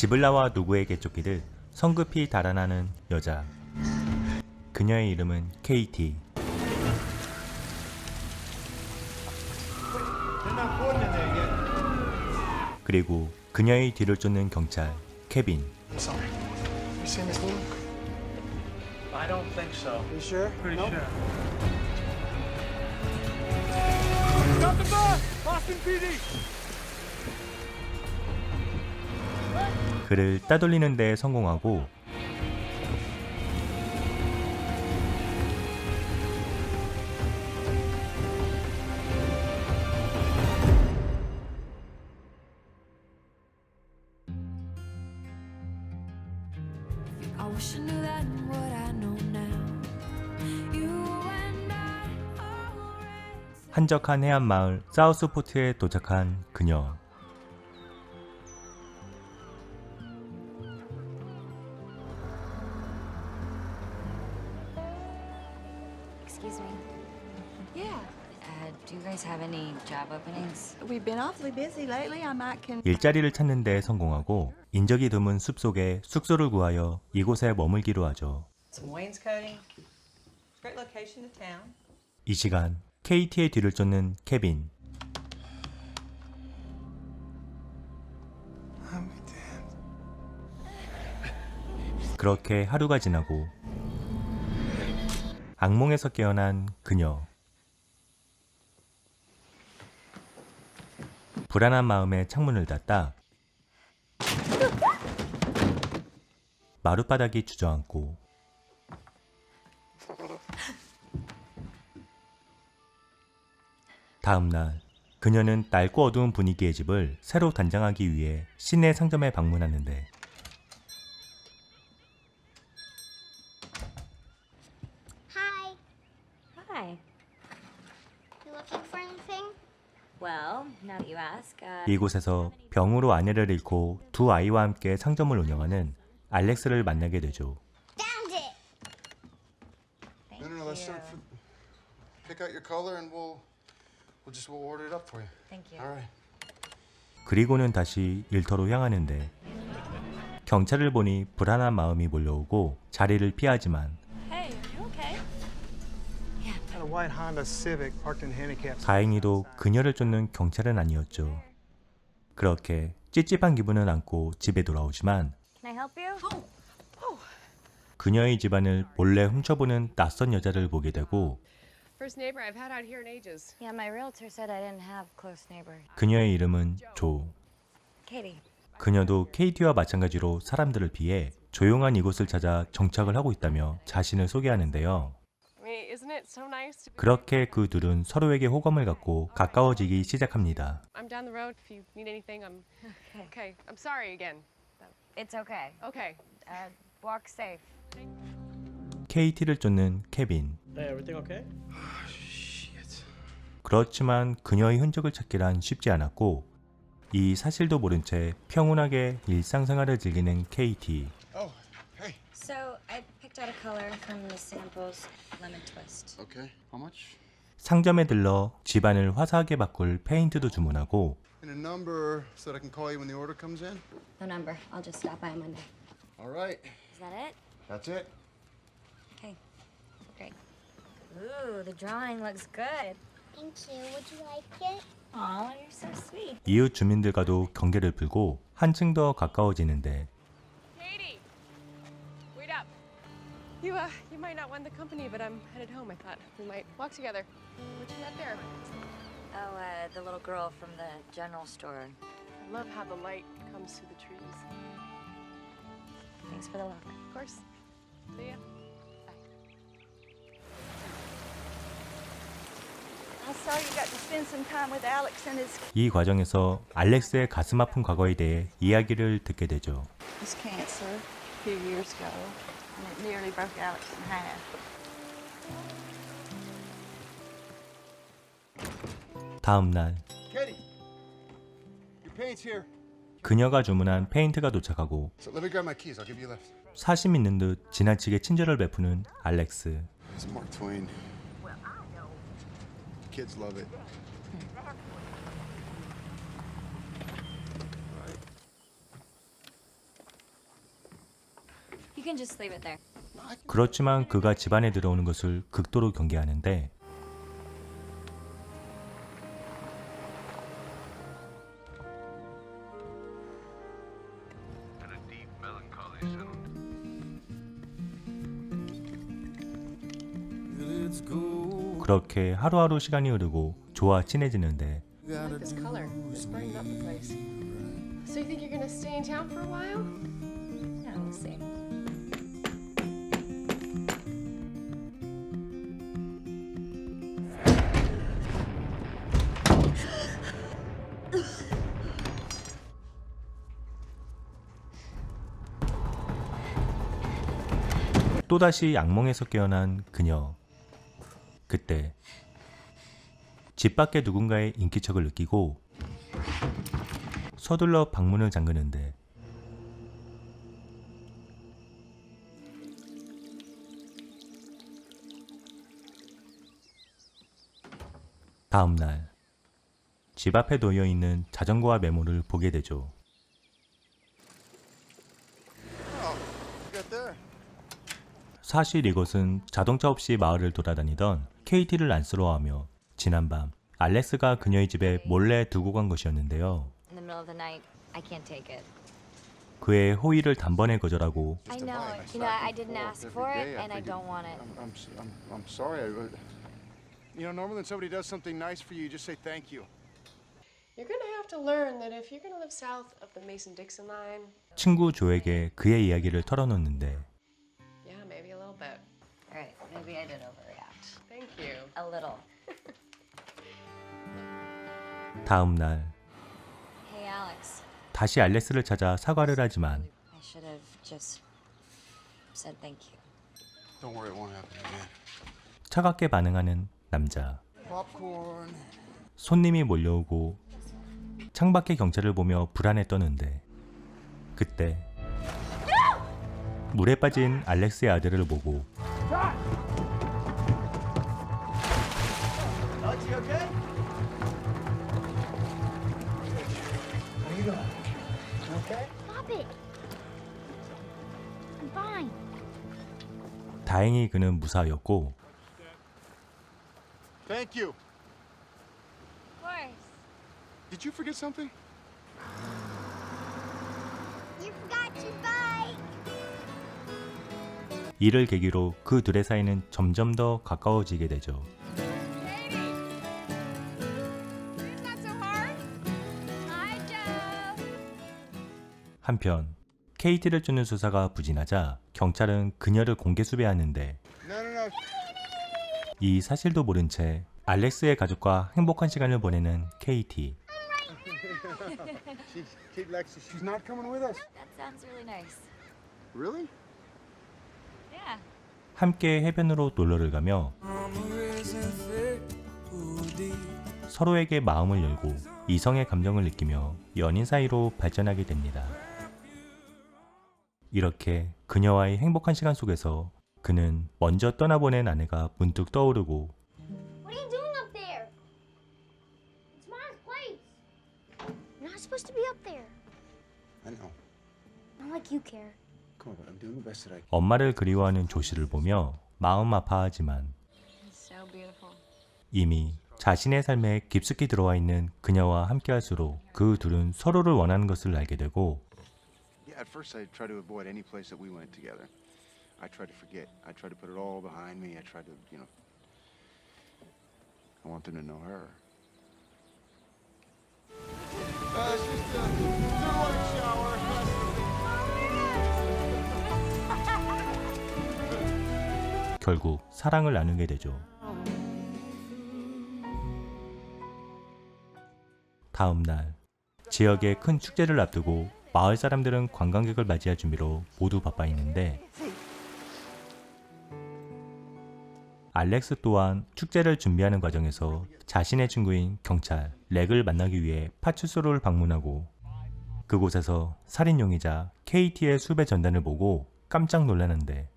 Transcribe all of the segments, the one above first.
집을 나와 누구에게 쫓기듯 성급히 달아나는 여자. 그녀의 이름은 KT. 그리고 그녀의 뒤를 쫓는 경찰 케빈. Sorry. You seen this woman? I don't think so. You sure? Pretty Nope. sure. Stop the bus! Boston PD! 그를 따돌리는 데 성공하고 I wish I knew then what I know now. You and I always. 한적한 해안 마을 사우스포트에 도착한 그녀. Excuse me. Yeah. Do you guys have any job openings? We've been awfully busy lately. I might can. 일자리를 찾는 데 성공하고 인적이 드문 숲속에 숙소를 구하여 이곳에 머물기로 하죠. Some wainscoting. It's a great location to town. 이 시간 KT의 뒤를 쫓는 케빈. I'll be damned. 그렇게 하루가 지나고 악몽에서 깨어난 그녀. 불안한 마음에 창문을 닫다 마룻바닥이 주저앉고 다음날 그녀는 낡고 어두운 분위기의 집을 새로 단장하기 위해 시내 상점에 방문하는데 Hi. Hi. You looking for anything? Well, now that you ask, 이곳에서 병으로 아내를 잃고 두 아이와 함께 상점을 운영하는 알렉스를 만나게 되죠. Found it. thank No, let's you. pick out your color and we'll order it up for you. Thank you. All right. 그리고는 다시 일터로 향하는데 경찰을 보니 불안한 마음이 몰려오고 자리를 피하지만 Hey, are you okay? Got a white Honda Civic parked in handicap. 다행히도 그녀를 쫓는 경찰은 아니었죠. 그렇게 찝찝한 기분을 안고 집에 돌아오지만 Can I help you? 그녀의 집안을 몰래 훔쳐보는 낯선 여자를 보게 되고 First neighbor I've had out here in ages. Yeah, my realtor said I didn't have close neighbors. 그녀의 이름은 조. Katie. 그녀도 KT와 마찬가지로 사람들을 피해 조용한 이곳을 찾아 정착을 하고 있다며 자신을 소개하는데요. I mean, isn't it so nice to... 그렇게 그 둘은 서로에게 호감을 갖고 가까워지기 시작합니다. I'm down the road if you need anything. I'm okay. I'm sorry again. It's okay. Okay. Walk safe. KT를 쫓는 케빈. Hey, everything okay? Shit. 그렇지만 그녀의 흔적을 찾기란 쉽지 않았고 이 사실도 모른 채 평온하게 일상생활을 즐기는 KT. Oh, hey. So I picked out a color from the samples. Lemon twist. Okay. How much? 상점에 들러 집안을 화사하게 바꿀 페인트도 주문하고 And a number so that I can call you when the order comes in. No number. I'll just stop by on Monday. All right. Is that it? That's it. Okay. Great. Ooh, the drawing looks good. Thank you. Would you like it? Aw, you're so sweet. 이웃 주민들과도 경계를 풀고 한층 더 가까워지는데 Katie, wait up. You might not want the company, but I'm headed home. I thought we might walk together. What you got there? Oh, the little girl from the general store. I love how the light comes through the trees. Thanks for the look. Of course. See ya. I saw you got to spend some time with Alex and his. 이 과정에서 알렉스의 가슴 아픈 과거에 대해 이야기를 듣게 되죠. His cancer a few years ago, and it nearly broke Alex in half. 다음 날 Katie, your paint's here. 그녀가 주문한 페인트가 도착하고 So let me grab my keys. I'll give you a lift. 사심 있는 듯 지나치게 친절을 베푸는 알렉스. It's Mark Twain. Kids love it. can just leave it there. 그렇지만 그가 집안에 들어오는 것을 극도로 경계하는데 그렇게 하루하루 시간이 흐르고 조와 친해지는데 I like this color. It's brightened up the place. So you think you're gonna stay in town for a while? Yeah, we'll see. 또다시 악몽에서 깨어난 그녀. 그때 집 밖에 누군가의 인기척을 느끼고 서둘러 방문을 잠그는데 다음 날 집 앞에 놓여 있는 자전거와 메모를 보게 되죠. Oh, you got there. 사실 이것은 자동차 없이 마을을 돌아다니던 KT를 안쓰러워하며 지난밤 알렉스가 그녀의 집에 몰래 두고 간 것이었는데요. In the middle of the night, I can't take it. 그의 호의를 단번에 거절하고 I to know. buy my You know, I stocking didn't full ask every for it, day. I and I figured- don't want it. I'm sorry. You know, normally when somebody does something nice for you, you just say thank you. You're gonna have to learn that if you're gonna live south of the Mason-Dixon line, 친구 조에게 그의 이야기를 털어놓는데 yeah, maybe a little bit. All right, maybe I did overreact. Thank you. A little. 다음 날 Hey, Alex. 다시 알렉스를 찾아 사과를 하지만 I should have just said thank you. Don't worry, it won't happen again. 차갑게 반응하는 남자. Popcorn. 손님이 몰려오고 창밖의 경찰을 보며 불안에 떠는데 그때 물에 빠진 알렉스의 아들을 보고 Stop it. I'm fine. 다행히 그는 무사하였고 Thank you. Of course. Did you forget something? You forgot your bike. 이를 계기로 그 둘의 사이는 점점 더 가까워지게 되죠. Katie! It's not so hard. Hi, Joe. 한편 KT를 쫓는 수사가 부진하자 경찰은 그녀를 공개 수배하는데 No, no, no. 이 사실도 모른 채 알렉스의 가족과 행복한 시간을 보내는 KT. She's not coming with us. That sounds really nice. Really? Yeah. 함께 해변으로 놀러를 가며 서로에게 마음을 열고 이성의 감정을 느끼며 연인 사이로 발전하게 됩니다. 이렇게 그녀와의 행복한 시간 속에서 그는 먼저 떠나보낸 아내가 문득 떠오르고 What are you doing up there? It's Mom's place. You're not supposed to be up there. I know. Not like you care. Come on, but I'm doing the best that I can. 엄마를 그리워하는 조씨를 보며 마음 아파하지만 It's so beautiful. 이미 자신의 삶에 깊숙이 들어와 있는 그녀와 함께할수록 그 둘은 서로를 원하는 것을 알게 되고 Yeah, at first I tried to avoid any place that we went together. I tried to forget. I tried to put it all behind me. I tried to, you know. I want them to know her. 결국 사랑을 나누게 되죠. 다음 날 지역의 큰 축제를 앞두고 마을 사람들은 관광객을 맞이할 준비로 모두 바빠 있는데 알렉스 또한 축제를 준비하는 과정에서 자신의 친구인 경찰 렉을 만나기 위해 파출소를 방문하고 그곳에서 살인 용의자 KT의 수배 전단을 보고 깜짝 놀라는데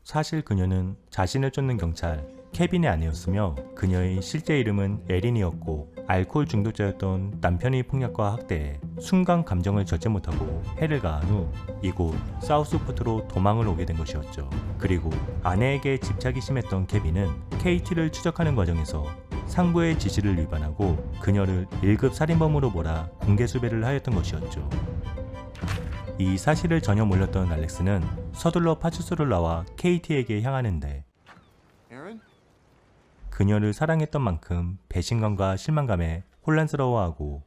사실 그녀는 자신을 쫓는 경찰 케빈의 아내였으며 그녀의 실제 이름은 에린이었고 알코올 중독자였던 남편의 폭력과 학대에 순간 감정을 절제 못하고 해를 가한 후 이곳 사우스포트로 도망을 오게 된 것이었죠. 그리고 아내에게 집착이 심했던 케빈은 KT를 추적하는 과정에서 상부의 지시를 위반하고 그녀를 1급 살인범으로 몰아 공개 수배를 하였던 것이었죠. 이 사실을 전혀 몰랐던 알렉스는 서둘러 파출소를 나와 KT에게 향하는데 Aaron? 그녀를 사랑했던 만큼 배신감과 실망감에 혼란스러워하고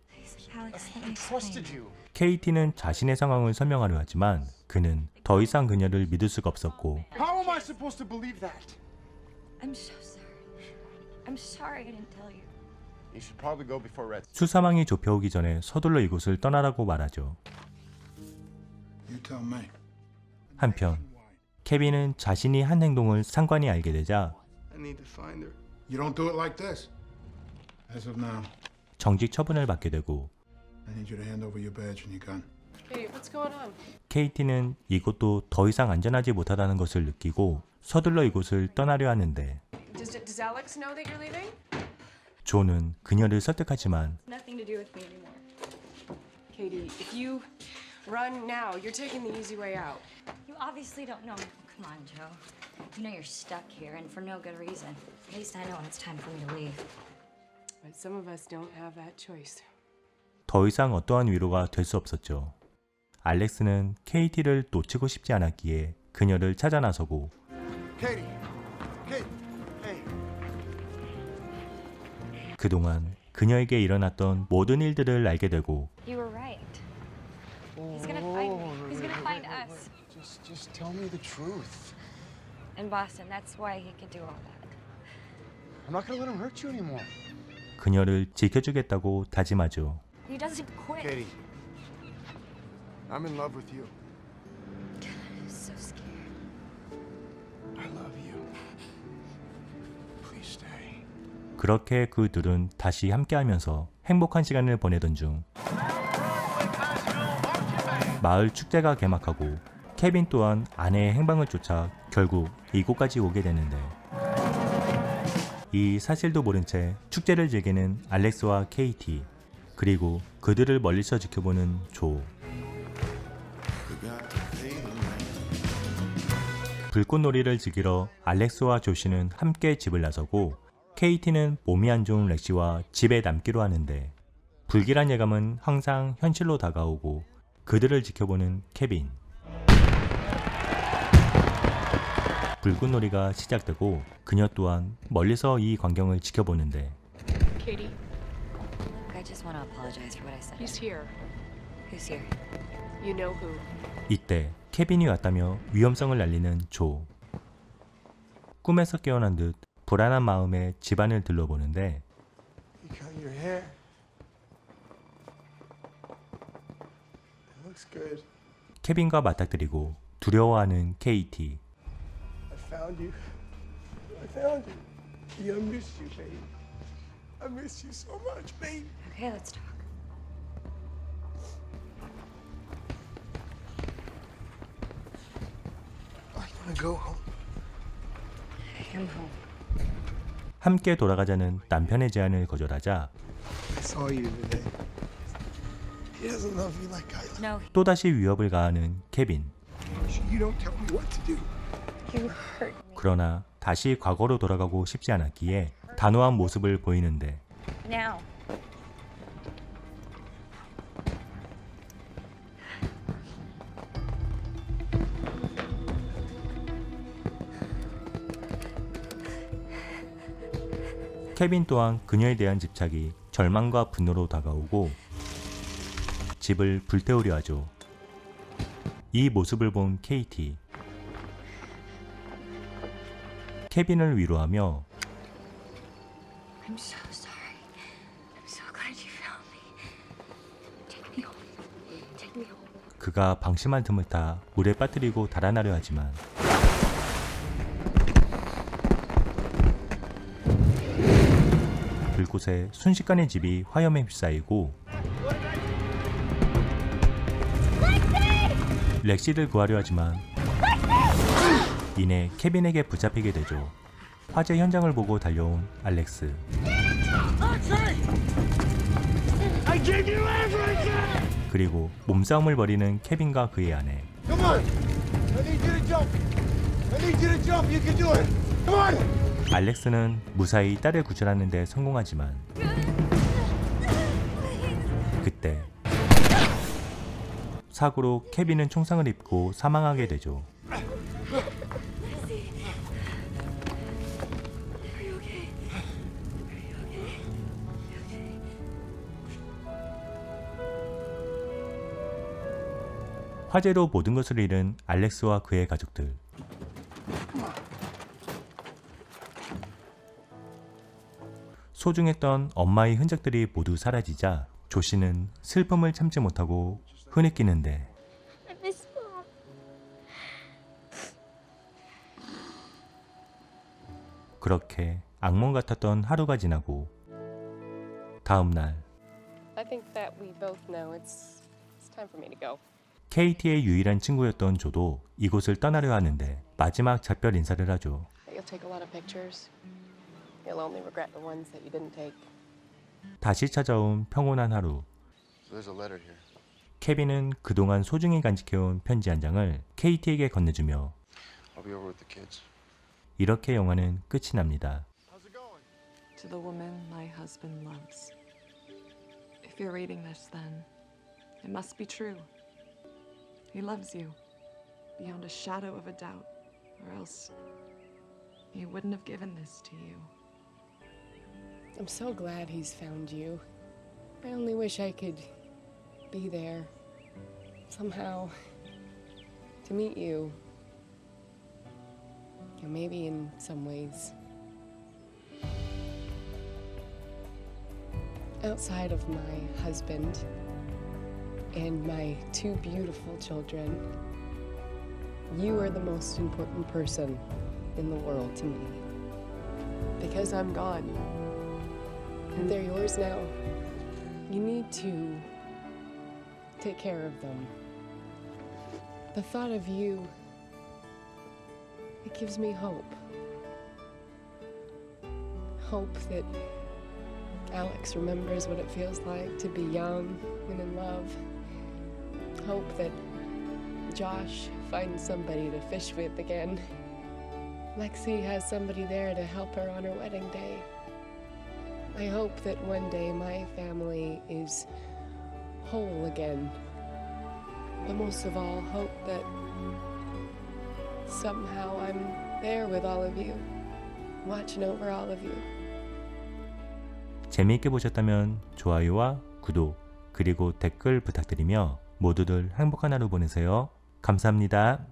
Alex, let me Trusted explain. you. KT는 자신의 상황을 설명하려 하지만 그는 더 이상 그녀를 믿을 수가 없었고 How am I supposed to believe that? I'm so sorry. I'm sorry I didn't tell you. You should probably go before Red. 수사망이 좁혀오기 전에 서둘러 이곳을 떠나라고 말하죠. You tell me. 한편 케빈은 자신이 한 행동을 상관이 알게 되자 I need to find her. You don't do it like this. As of now, 정직 처분을 받게 되고 I need you to hand over your badge and your gun. Katie, what's going on? KT는 이곳도 더 이상 안전하지 못하다는 것을 느끼고 서둘러 이곳을 떠나려 하는데 Does Alex know that you're leaving? 존은 그녀를 설득하지만 Nothing to do with me anymore. Katie, if you run now, you're taking the easy way out. You obviously don't know. Come on, Joe. You know you're stuck here and for no good reason. At least I know when it's time for me to leave. But some of us don't have that choice. 더 이상 어떠한 위로가 될 수 없었죠. 알렉스는 KT를 놓치고 싶지 않았기에 그녀를 찾아 나서고 Katie. Kate. Hey. 그동안 그녀에게 일어났던 모든 일들을 알게 되고 You were right. He's gonna find me. He's gonna find us. Just tell me the truth. In Boston, that's why he could do all that. I'm not gonna let him hurt you anymore. 그녀를 지켜주겠다고 다짐하죠. He doesn't quit. Katie. I'm in love with you. I'm so scared. I love you. Please stay. 그렇게 그 둘은 다시 함께하면서 행복한 시간을 보내던 중 마을 축제가 개막하고 케빈 또한 아내의 행방을 쫓아 결국 이곳까지 오게 되는데 이 사실도 모른 채 축제를 즐기는 알렉스와 KT 그리고 그들을 멀리서 지켜보는 조. 불꽃놀이를 즐기러 알렉스와 조씨는 함께 집을 나서고 KT는 몸이 안 좋은 렉시와 집에 남기로 하는데 불길한 예감은 항상 현실로 다가오고 그들을 지켜보는 케빈. 불꽃놀이가 시작되고 그녀 또한 멀리서 이 광경을 지켜보는데 Katie, Look, I just want to apologize for what I said. he's here. Who's here? You know who. 이때 케빈이 왔다며 위험성을 알리는 조. 꿈에서 깨어난 듯 불안한 마음에 집안을 둘러보는데 You cut your hair. It looks good. 케빈과 맞닥뜨리고 두려워하는 KT. I found you. I found you. Yeah, I miss you, babe. I miss you so much, babe. Okay, let's talk. I wanna go home. Come home. 함께 돌아가자는 남편의 제안을 거절하자 I saw you today. He doesn't love you like I love No, 또다시 위협을 가하는 케빈. you. You don't tell me what to do. you hurt me. 그러나 다시 과거로 돌아가고 싶지 않았기에 단호한 모습을 보이는데 Now. 케빈 또한 그녀에 대한 집착이 절망과 분노로 다가오고 집을 불태우려 하죠. 이 모습을 본 KT. 케빈을 위로하며 I'm so sorry. I'm so glad you found me. Take me home. Take me home. 그가 방심한 틈을 타 물에 빠뜨리고 달아나려 하지만 불꽃에 순식간에 집이 화염에 휩싸이고 렉시를 구하려 하지만 이내 케빈에게 붙잡히게 되죠. 화재 현장을 보고 달려온 알렉스. give you everything! 그리고 몸싸움을 벌이는 케빈과 그의 아내. Come on! I need you to jump! I need you to jump! You can do it! Come on! 알렉스는 무사히 딸을 구출하는 데 성공하지만 그때 사고로 케빈은 총상을 입고 사망하게 되죠. 화재로 모든 것을 잃은 알렉스와 그의 가족들. 소중했던 엄마의 흔적들이 모두 사라지자 조씨는 슬픔을 참지 못하고 흐느끼는데 I miss Mom. 그렇게 악몽 같았던 하루가 지나고 다음 날 I think that we both know it's time for me to go. KT의 유일한 친구였던 조도 이곳을 떠나려 하는데 마지막 작별 인사를 하죠. You'll take a lot of pictures. You'll only regret the ones that you didn't take. 다시 찾아온 평온한 하루. So there's a letter here. 케빈은 그동안 소중히 간직해온 편지 한 장을 KT에게 건네주며 I'll be over with the kids. 이렇게 영화는 끝이 납니다. How's it going? To the woman my husband loves. If you're reading this, then it must be true. He loves you beyond a shadow of a doubt, or else he wouldn't have given this to you. I'm so glad he's found you. I only wish I could be there somehow to meet you. And maybe in some ways. Outside of my husband and my two beautiful children, you are the most important person in the world to me. Because I'm gone. And they're yours now. You need to take care of them. The thought of you, it gives me hope. Hope that Alex remembers what it feels like to be young and in love. Hope that Josh finds somebody to fish with again. Lexi has somebody there to help her on her wedding day. I hope that one day my family is whole again. But most of all, hope that somehow I'm there with all of you, watching over all of you. 재미있게 보셨다면 좋아요와 구독 그리고 댓글 부탁드리며 모두들 행복한 하루 보내세요. 감사합니다.